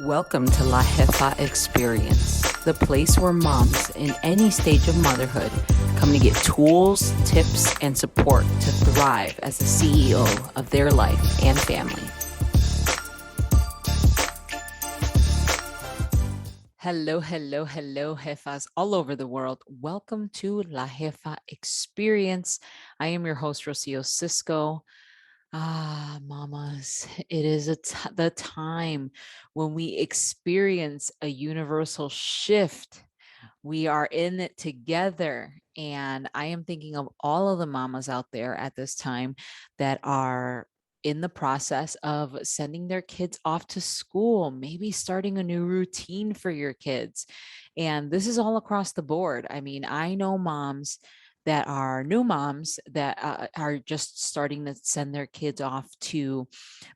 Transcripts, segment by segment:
Welcome to La Jefa Experience, the place where moms in any stage of motherhood come to get tools, tips, and support to thrive as the CEO of their life and family. Hello, Jefas all over the world. Welcome to La Jefa Experience. I am your host, ROCIO Cisco. Mamas, it is the time when we experience a universal shift. We are in it together. And I am thinking of all of the mamas out there at this time that are in the process of sending their kids off to school, maybe starting a new routine for your kids. And this is all across the board. I mean, I know moms that are new moms that are just starting to send their kids off to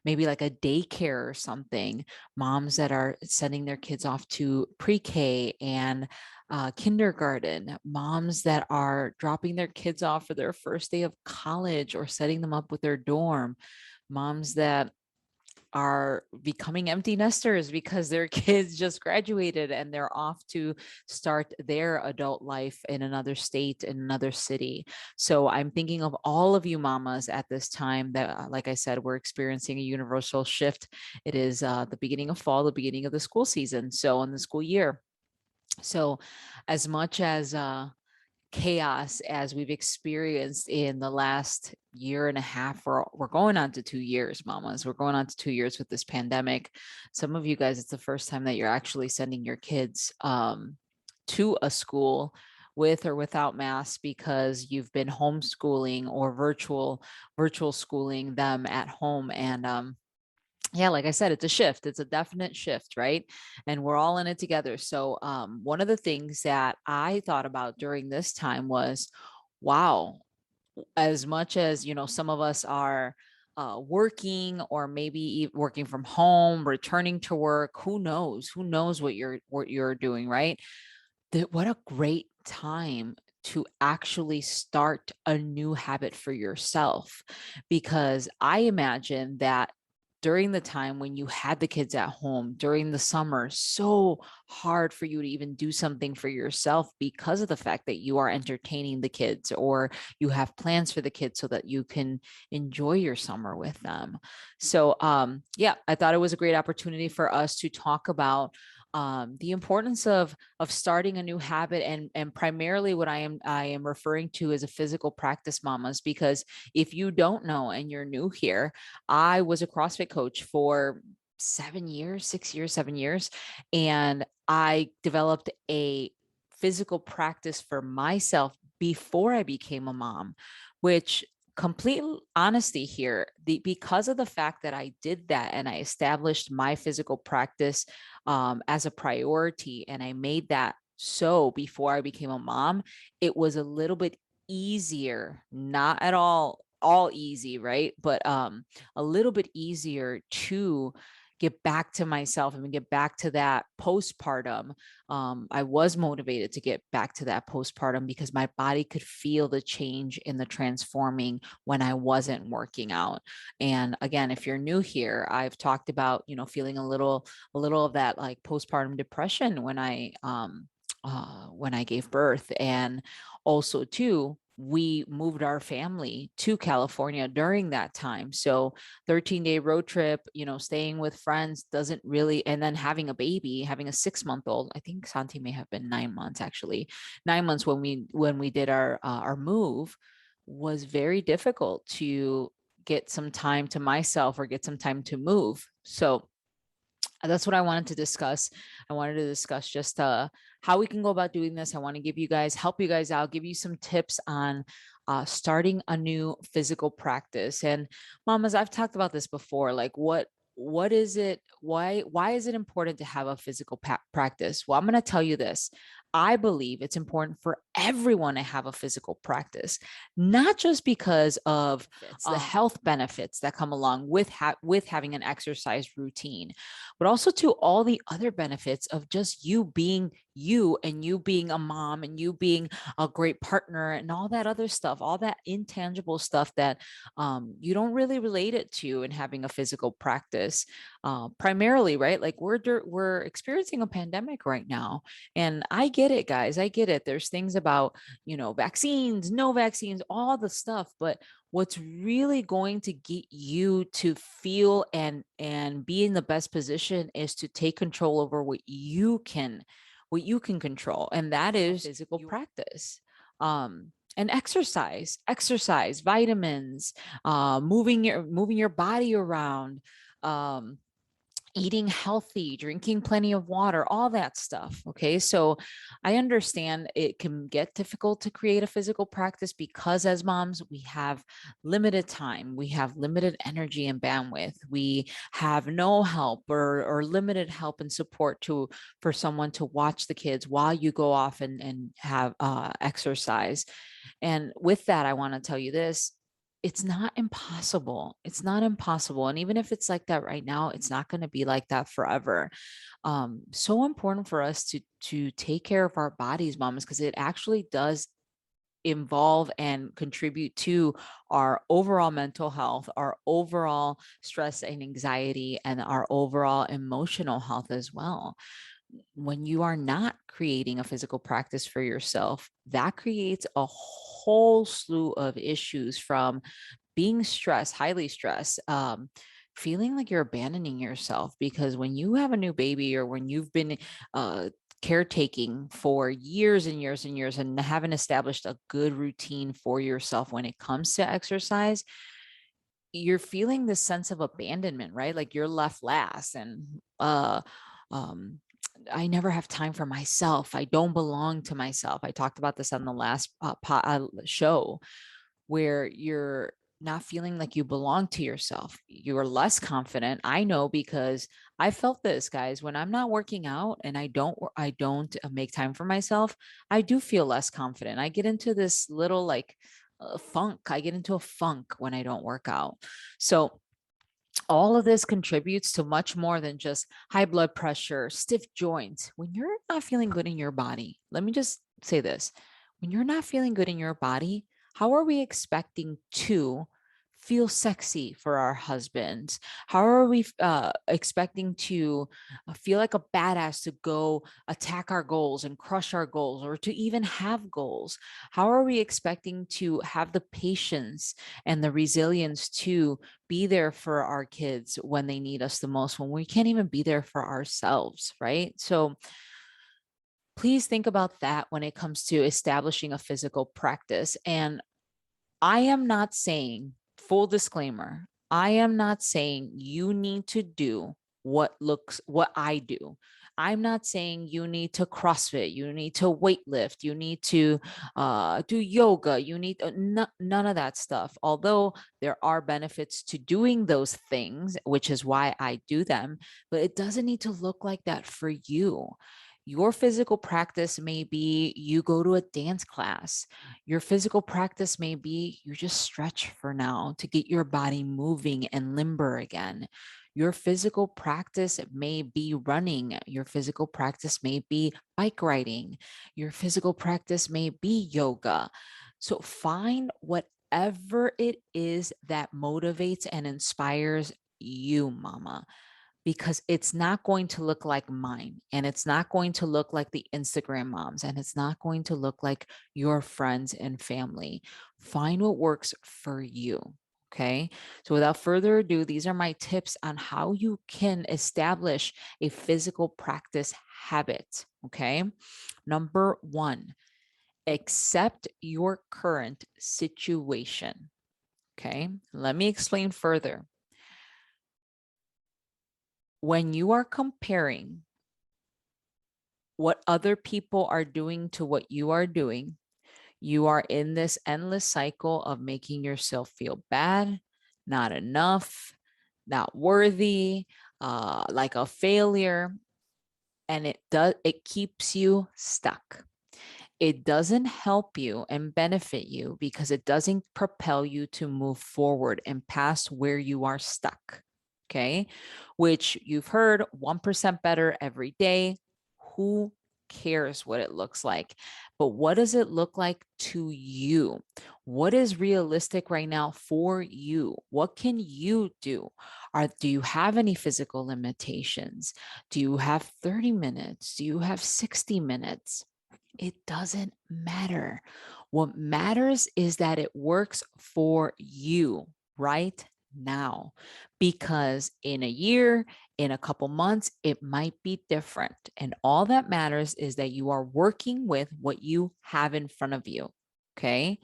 maybe like a daycare or something, moms that are sending their kids off to pre-K and kindergarten, moms that are dropping their kids off for their first day of college or setting them up with their dorm, moms that are becoming empty nesters because their kids just graduated and they're off to start their adult life in another state, in another city. So I'm thinking of all of you mamas at this time that, like I said, we're experiencing a universal shift. It is the beginning of fall, the beginning of the school season. So in the school year. So as much as chaos as we've experienced in the last year and a half, we're going on to 2 years, mamas. We're going on to 2 years with this pandemic. Some of you guys, it's the first time that you're actually sending your kids to a school with or without masks because you've been homeschooling or virtual schooling them at home. And yeah, like I said, it's a shift. It's a definite shift, right? And we're all in it together. So one of the things that I thought about during this time was, wow, as much as, some of us are working or maybe working from home, returning to work, who knows what you're doing, right? What a great time to actually start a new habit for yourself, because I imagine that during the time when you had the kids at home during the summer, so hard for you to even do something for yourself because of the fact that you are entertaining the kids or you have plans for the kids so that you can enjoy your summer with them. So yeah, I thought it was a great opportunity for us to talk about the importance of starting a new habit, and primarily what I am referring to as a physical practice, mamas, because if you don't know and you're new here, I was a CrossFit coach for 7 years, 6 years, 7 years, and I developed a physical practice for myself before I became a mom, which, complete honesty here, because of the fact that I did that and I established my physical practice as a priority, and I made that so before I became a mom, it was a little bit easier, not at all easy, right? But a little bit easier to get back to myself and get back to that postpartum. I was motivated to get back to that postpartum because my body could feel the change in the transforming when I wasn't working out. And again, if you're new here, I've talked about, feeling a little of that like postpartum depression when I gave birth. And also too, we moved our family to California during that time. So 13-day road trip, staying with friends doesn't really, and then having a baby, having a 6-month-old. I think Santi may have been 9 months, actually. 9 months when we did our move, was very difficult to get some time to myself or get some time to move. So that's what I wanted to discuss. I wanted to discuss just how we can go about doing this. I want to help you guys out, give you some tips on starting a new physical practice. And mamas, I've talked about this before. Like, what is it? Why is it important to have a physical practice? Well, I'm going to tell you this. I believe it's important for everyone to have a physical practice, not just because of the health benefits that come along with having an exercise routine, but also to all the other benefits of just you being you, and you being a mom, and you being a great partner, and all that other stuff, all that intangible stuff that you don't really relate it to in having a physical practice. Primarily, right? Like we're experiencing a pandemic right now, and I get it, guys. I get it. There's things about, vaccines, no vaccines, all the stuff, but what's really going to get you to feel and be in the best position is to take control over what you can control, and that is physical practice. And exercise, vitamins, moving your body around, um, eating healthy, drinking plenty of water, all that stuff. Okay. So I understand it can get difficult to create a physical practice because as moms, we have limited time, we have limited energy and bandwidth, we have no help or limited help and support for someone to watch the kids while you go off and have exercise. And with that, I want to tell you this: it's not impossible. It's not impossible. And even if it's like that right now, it's not going to be like that forever. So important for us to take care of our bodies, mamas, because it actually does involve and contribute to our overall mental health, our overall stress and anxiety, and our overall emotional health as well. When you are not creating a physical practice for yourself, that creates a whole slew of issues, from being stressed, highly stressed, feeling like you're abandoning yourself. Because when you have a new baby, or when you've been caretaking for years and years and years and haven't established a good routine for yourself when it comes to exercise, you're feeling this sense of abandonment, right? Like you're left last, and um I never have time for myself. I don't belong to myself. I talked about this on the last show, where you're not feeling like you belong to yourself. You're less confident. I know, because I felt this, guys. When I'm not working out and I don't make time for myself, I do feel less confident. I get into this little like funk. I get into a funk when I don't work out. So all of this contributes to much more than just high blood pressure, stiff joints. When you're not feeling good in your body, let me just say this: when you're not feeling good in your body, how are we expecting to feel sexy for our husbands? How are we expecting to feel like a badass to go attack our goals and crush our goals, or to even have goals? How are we expecting to have the patience and the resilience to be there for our kids when they need us the most, when we can't even be there for ourselves, right? So please think about that when it comes to establishing a physical practice. And I am not saying, full disclaimer, I am not saying you need to do what I do. I'm not saying you need to CrossFit, you need to weightlift, you need to do yoga, you need none of that stuff. Although there are benefits to doing those things, which is why I do them, but it doesn't need to look like that for you. Your physical practice may be you go to a dance class. Your physical practice may be you just stretch for now to get your body moving and limber again. Your physical practice may be running. Your physical practice may be bike riding. Your physical practice may be yoga. So find whatever it is that motivates and inspires you, mama, because it's not going to look like mine, and it's not going to look like the Instagram moms, and it's not going to look like your friends and family. Find what works for you. Okay. So without further ado, these are my tips on how you can establish a physical practice habit. Okay. Number one, accept your current situation. Okay. Let me explain further. When you are comparing what other people are doing to what you are doing, you are in this endless cycle of making yourself feel bad, not enough, not worthy, like a failure. And it keeps you stuck. it doesn't help you and benefit you because it doesn't propel you to move forward and past where you are stuck. Okay. Which you've heard 1% better every day. Who cares what it looks like? But what does it look like to you? What is realistic right now for you? What can you do? Do you have any physical limitations? Do you have 30 minutes? Do you have 60 minutes? It doesn't matter. What matters is that it works for you right now, because in a year, in a couple months, it might be different. And all that matters is that you are working with what you have in front of you. Okay.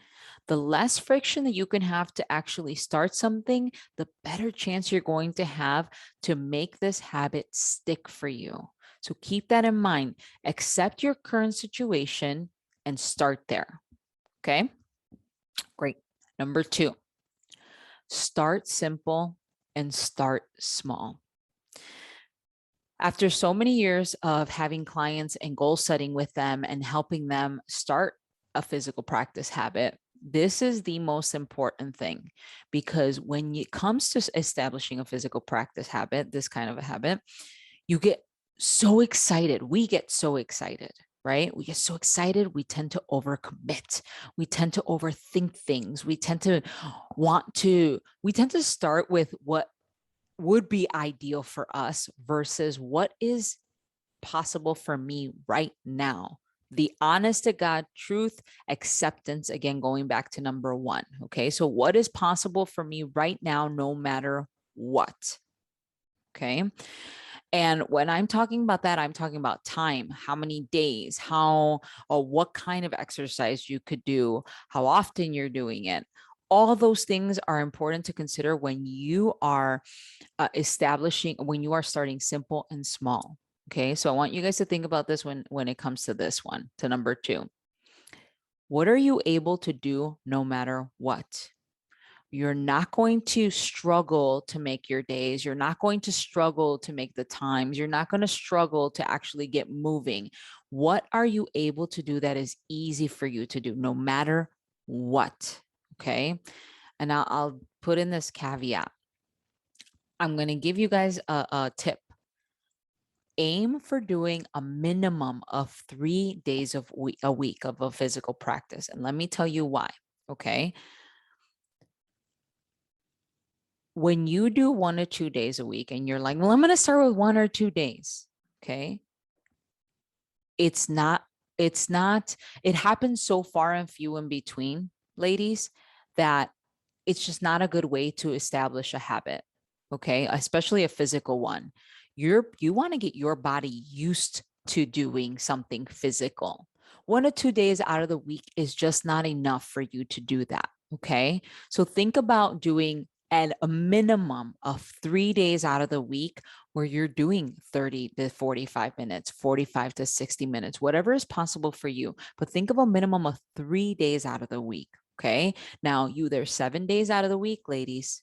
The less friction that you can have to actually start something, the better chance you're going to have to make this habit stick for you. So keep that in mind. Accept your current situation and start there. Okay. Great. Number 2, start simple and start small. After so many years of having clients and goal setting with them and helping them start a physical practice habit, this is the most important thing, because when it comes to establishing a physical practice habit, this kind of a habit, you get so excited. We get so excited, right? We get so excited. We tend to overcommit. We tend to overthink things. We tend to start with what would be ideal for us versus what is possible for me right now. The honest to God truth, acceptance, again, going back to number 1. Okay. So what is possible for me right now, no matter what? Okay. And when I'm talking about that, I'm talking about time, how many days, how or what kind of exercise you could do, how often you're doing it. All those things are important to consider when you are when you are starting simple and small. Okay, so I want you guys to think about this when it comes to this one, to number 2. What are you able to do no matter what? You're not going to struggle to make your days. You're not going to struggle to make the times. You're not going to struggle to actually get moving. What are you able to do that is easy for you to do no matter what? Okay. And I'll put in this caveat. I'm going to give you guys a tip. Aim for doing a minimum of 3 days a week of a physical practice. And let me tell you why. Okay. When you do 1 or 2 days a week and you're like, well, I'm going to start with 1 or 2 days. Okay. It happens so far and few in between, ladies, that it's just not a good way to establish a habit. Okay. Especially a physical one. You want to get your body used to doing something physical. 1 or 2 days out of the week is just not enough for you to do that. Okay. So think about doing a minimum of 3 days out of the week where you're doing 30 to 45 minutes, 45 to 60 minutes, whatever is possible for you. But think of a minimum of 3 days out of the week. Okay. Now, there's 7 days out of the week, ladies.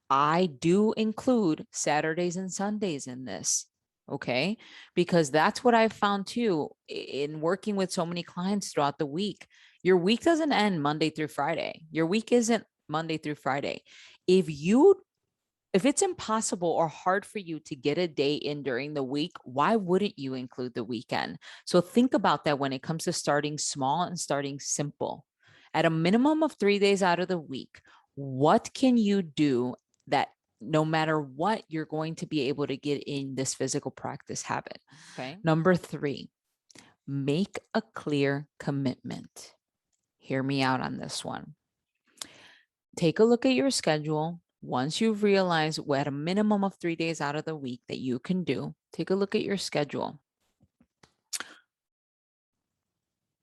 I do include Saturdays and Sundays in this. Okay. Because that's what I've found too in working with so many clients throughout the week. Your week doesn't end Monday through Friday. Your week isn't Monday through Friday. If it's impossible or hard for you to get a day in during the week, why wouldn't you include the weekend? So think about that when it comes to starting small and starting simple. At a minimum of 3 days out of the week, what can you do that no matter what, you're going to be able to get in this physical practice habit? Okay. Number 3, make a clear commitment. Hear me out on this one. Take a look at your schedule. Once you've realized at a minimum of 3 days out of the week that you can do, take a look at your schedule.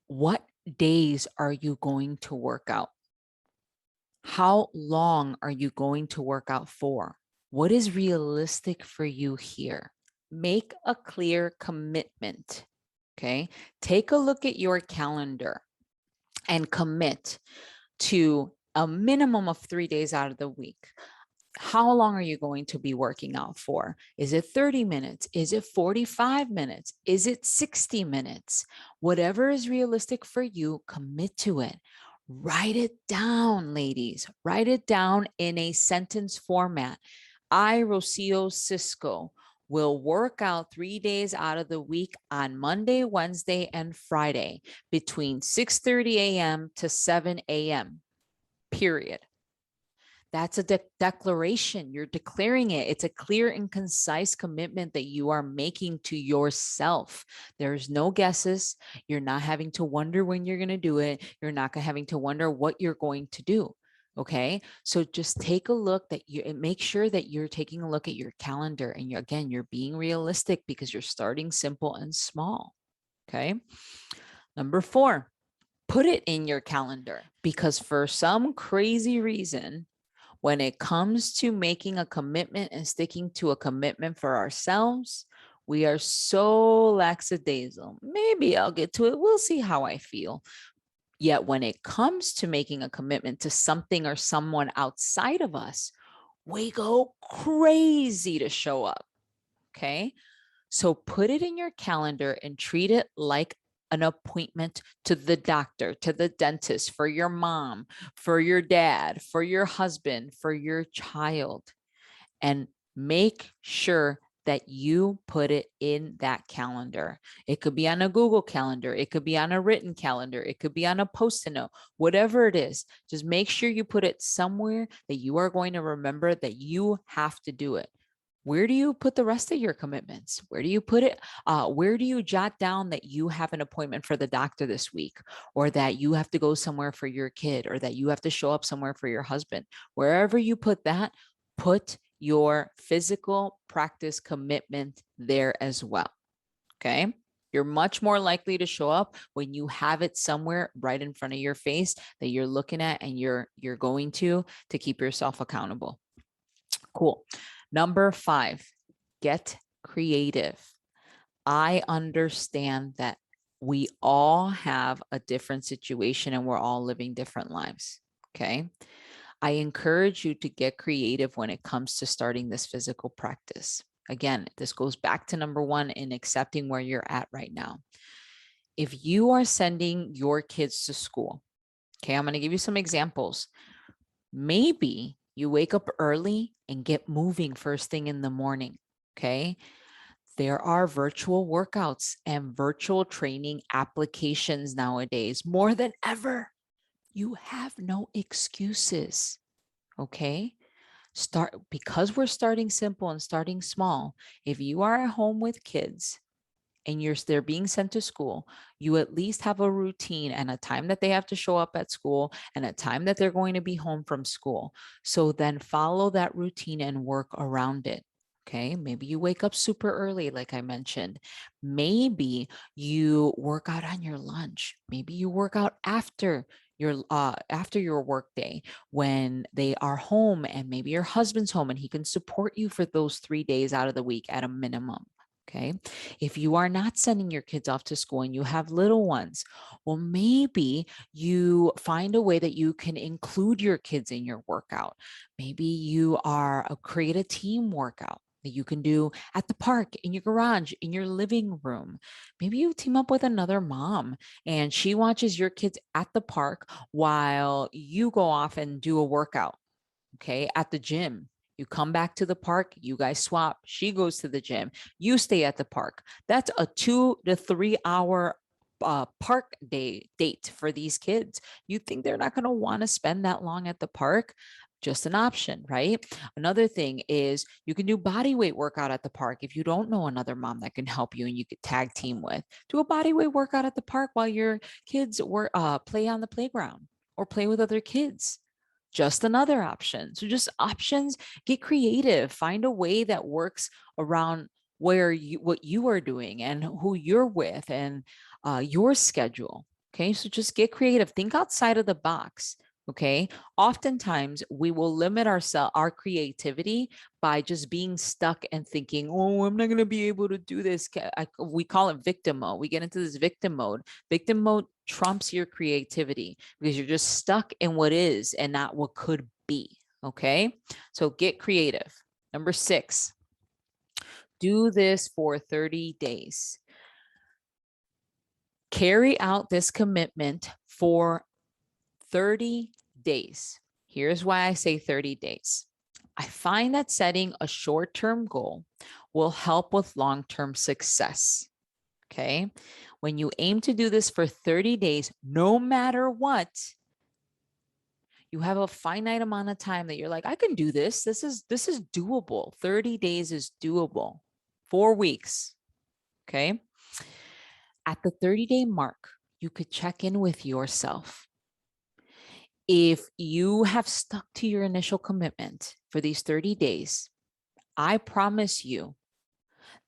What days are you going to work out? How long are you going to work out for? What is realistic for you here? Make a clear commitment. Okay. Take a look at your calendar and commit to a minimum of 3 days out of the week. How long are you going to be working out for? Is it 30 minutes? Is it 45 minutes? Is it 60 minutes? Whatever is realistic for you, commit to it. Write it down, ladies. Write it down in a sentence format. I, Rocio Cisco, will work out 3 days out of the week on Monday, Wednesday, and Friday between 6:30 a.m. to 7 a.m. Period. That's a declaration. You're declaring it. It's a clear and concise commitment that you are making to yourself. There's no guesses. You're not having to wonder when you're going to do it. You're not having to wonder what you're going to do. Okay. So just take a look that you and make sure that you're taking a look at your calendar. And again, you're being realistic because you're starting simple and small. Okay. Number 4, put it in your calendar because for some crazy reason, when it comes to making a commitment and sticking to a commitment for ourselves, we are so lackadaisical. Maybe I'll get to it. We'll see how I feel. Yet when it comes to making a commitment to something or someone outside of us, we go crazy to show up. Okay. So put it in your calendar and treat it like an appointment to the doctor, to the dentist, for your mom, for your dad, for your husband, for your child. And make sure that you put it in that calendar. It could be on a Google calendar. It could be on a written calendar. It could be on a post-it note, whatever it is. Just make sure you put it somewhere that you are going to remember that you have to do it. Where do you put the rest of your commitments? Where do you put it? Where do you jot down that you have an appointment for the doctor this week, or that you have to go somewhere for your kid, or that you have to show up somewhere for your husband? Wherever you put that, put your physical practice commitment there as well. Okay. You're much more likely to show up when you have it somewhere right in front of your face that you're looking at and you're going to keep yourself accountable. Cool. Number 5, get creative. I understand that we all have a different situation and we're all living different lives. Okay. I encourage you to get creative when it comes to starting this physical practice. Again, this goes back to number 1 in accepting where you're at right now. If you are sending your kids to school, okay, I'm going to give you some examples. Maybe you wake up early and get moving first thing in the morning. Okay. There are virtual workouts and virtual training applications nowadays more than ever. You have no excuses. Okay. Because we're starting simple and starting small. If you are at home with kids and they're being sent to school, you at least have a routine and a time that they have to show up at school and a time that they're going to be home from school. So then follow that routine and work around it. Okay, maybe you wake up super early, like I mentioned. Maybe you work out on your lunch. Maybe you work out after your work day when they are home, and maybe your husband's home and he can support you for those 3 days out of the week at a minimum. Okay. If you are not sending your kids off to school and you have little ones, well, maybe you find a way that you can include your kids in your workout. Maybe you create a team workout that you can do at the park, in your garage, in your living room. Maybe you team up with another mom and she watches your kids at the park while you go off and do a workout, okay, at the gym. You come back to the park, you guys swap. She goes to the gym, you stay at the park. That's a 2 to 3 hour park date for these kids. You think they're not going to want to spend that long at the park? Just an option, right? Another thing is you can do body weight workout at the park. If you don't know another mom that can help you and you could tag team with, do a body weight workout at the park while your kids play on the playground or play with other kids. Just another option. So just options, get creative, find a way that works around what you are doing and who you're with and your schedule. Okay. So just get creative, think outside of the box. Okay. Oftentimes we will limit our creativity by just being stuck and thinking, oh, I'm not going to be able to do this. We call it victim mode. We get into this victim mode. Victim mode trumps your creativity because you're just stuck in what is and not what could be. Okay, so get creative. Number 6, do this for 30 days. Carry out this commitment for 30 days. Here's why I say 30 days. I find that setting a short-term goal will help with long-term success. Okay. When you aim to do this for 30 days, no matter what, you have a finite amount of time that you're like, I can do this. This is doable. 30 days is doable. 4 weeks. Okay. At the 30-day mark, you could check in with yourself. If you have stuck to your initial commitment for these 30 days, I promise you,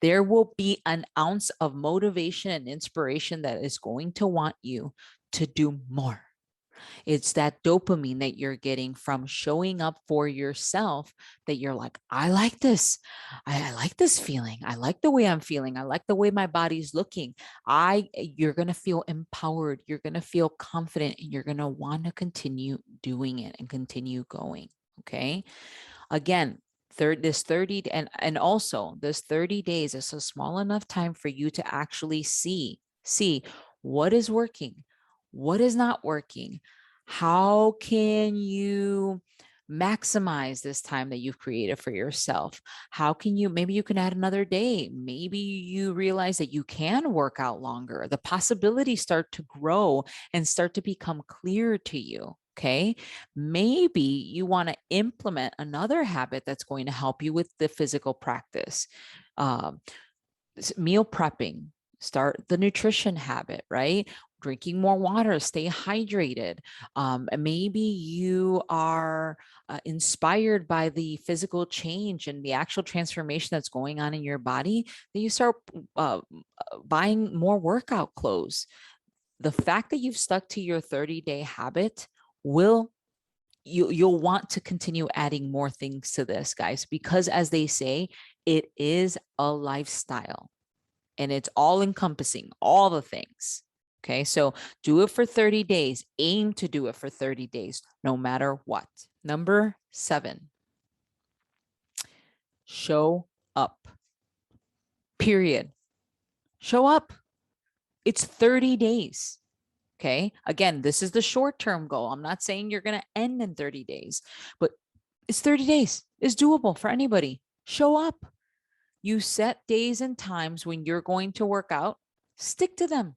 there will be an ounce of motivation and inspiration that is going to want you to do more. It's that dopamine that you're getting from showing up for yourself that you're like, I like this. I like this feeling. I like the way I'm feeling. I like the way my body's looking. You're going to feel empowered. You're going to feel confident, and you're going to want to continue doing it and continue going. Okay. Again, this 30 and also this 30 days is a small enough time for you to actually see what is working, what is not working. How can you maximize this time that you've created for yourself? How can you, maybe you can add another day. Maybe you realize that you can work out longer. The possibilities start to grow and start to become clear to you. Okay. Maybe you want to implement another habit that's going to help you with the physical practice. Meal prepping, start the nutrition habit, right? Drinking more water, stay hydrated. Maybe you are inspired by the physical change and the actual transformation that's going on in your body, that you start buying more workout clothes. The fact that you've stuck to your 30-day habit will you'll want to continue adding more things to this, guys, because as they say, it is a lifestyle and it's all encompassing, all the things. Okay, so do it for 30 days. Aim to do it for 30 days, no matter what. Number 7, show up. Period. Show up. It's 30 days. Okay. Again, this is the short-term goal. I'm not saying you're going to end in 30 days, but it's 30 days. It's doable for anybody. Show up. You set days and times when you're going to work out. Stick to them.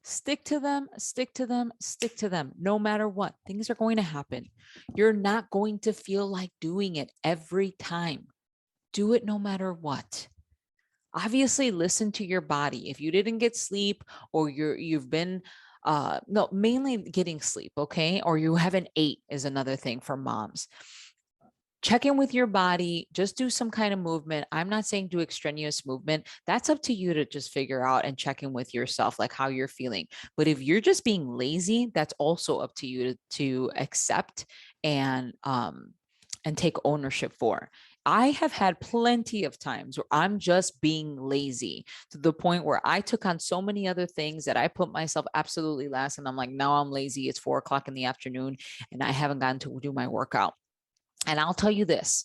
Stick to them, stick to them, stick to them. No matter what, things are going to happen. You're not going to feel like doing it every time. Do it no matter what. Obviously, listen to your body. If you didn't get sleep, or you've been no, mainly getting sleep, okay? Or you haven't ate is another thing for moms. Check in with your body, just do some kind of movement. I'm not saying do extraneous movement. That's up to you to just figure out and check in with yourself, like how you're feeling. But if you're just being lazy, that's also up to you to accept and take ownership for. I have had plenty of times where I'm just being lazy to the point where I took on so many other things that I put myself absolutely last. And I'm like, now I'm lazy. It's 4 o'clock in the afternoon and I haven't gotten to do my workout. And I'll tell you this,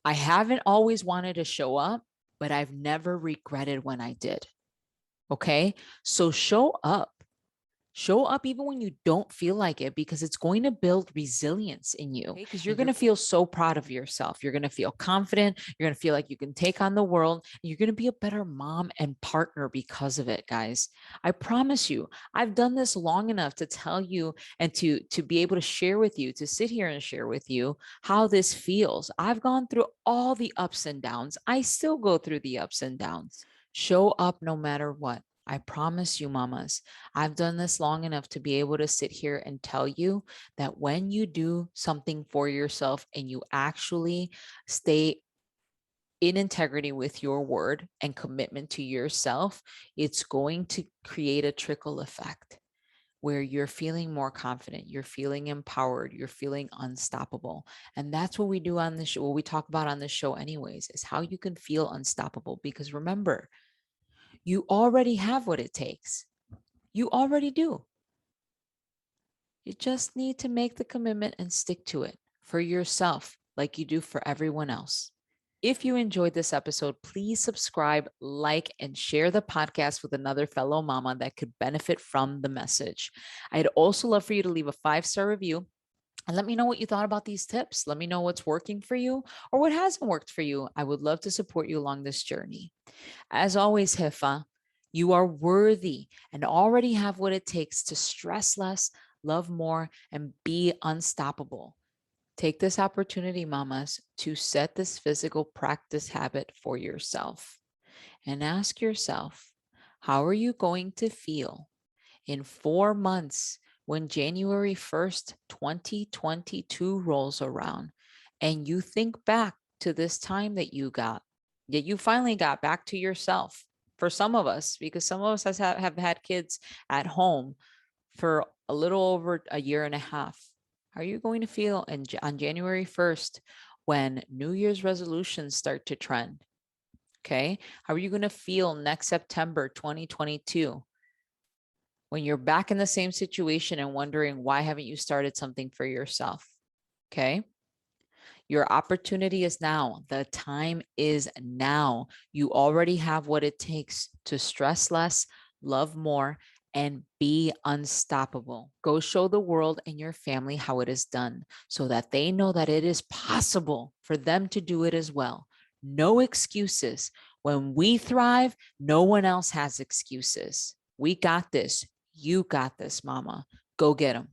I haven't always wanted to show up, but I've never regretted when I did. Okay. So show up. Show up even when you don't feel like it, because it's going to build resilience in you. Because you're going to feel so proud of yourself. You're going to feel confident. You're going to feel like you can take on the world. And you're going to be a better mom and partner because of it, guys. I promise you, I've done this long enough to tell you and to be able to share with you, to sit here and share with you how this feels. I've gone through all the ups and downs. I still go through the ups and downs. Show up no matter what. I promise you, mamas, I've done this long enough to be able to sit here and tell you that when you do something for yourself and you actually stay in integrity with your word and commitment to yourself, it's going to create a trickle effect where you're feeling more confident, you're feeling empowered, you're feeling unstoppable. And that's what we do on this show, what we talk about on this show anyways, is how you can feel unstoppable. Because remember, you already have what it takes. You already do. You just need to make the commitment and stick to it for yourself like you do for everyone else. If you enjoyed this episode, please subscribe, like, and share the podcast with another fellow mama that could benefit from the message. I'd also love for you to leave a 5-star review and let me know what you thought about these tips. Let me know what's working for you or what hasn't worked for you. I would love to support you along this journey. As always, Jefa, you are worthy and already have what it takes to stress less, love more, and be unstoppable. Take this opportunity, mamas, to set this physical practice habit for yourself and ask yourself, how are you going to feel in 4 months when January 1st, 2022 rolls around and you think back to this time that you finally got back to yourself? For some of us, because some of us have had kids at home for a little over a year and a half. How are you going to feel on January 1st when New Year's resolutions start to trend? Okay. How are you going to feel next September 2022 when you're back in the same situation and wondering why haven't you started something for yourself? Okay. Your opportunity is now. The time is now. You already have what it takes to stress less, love more, and be unstoppable. Go show the world and your family how it is done so that they know that it is possible for them to do it as well. No excuses. When we thrive, no one else has excuses. We got this. You got this, mama. Go get them.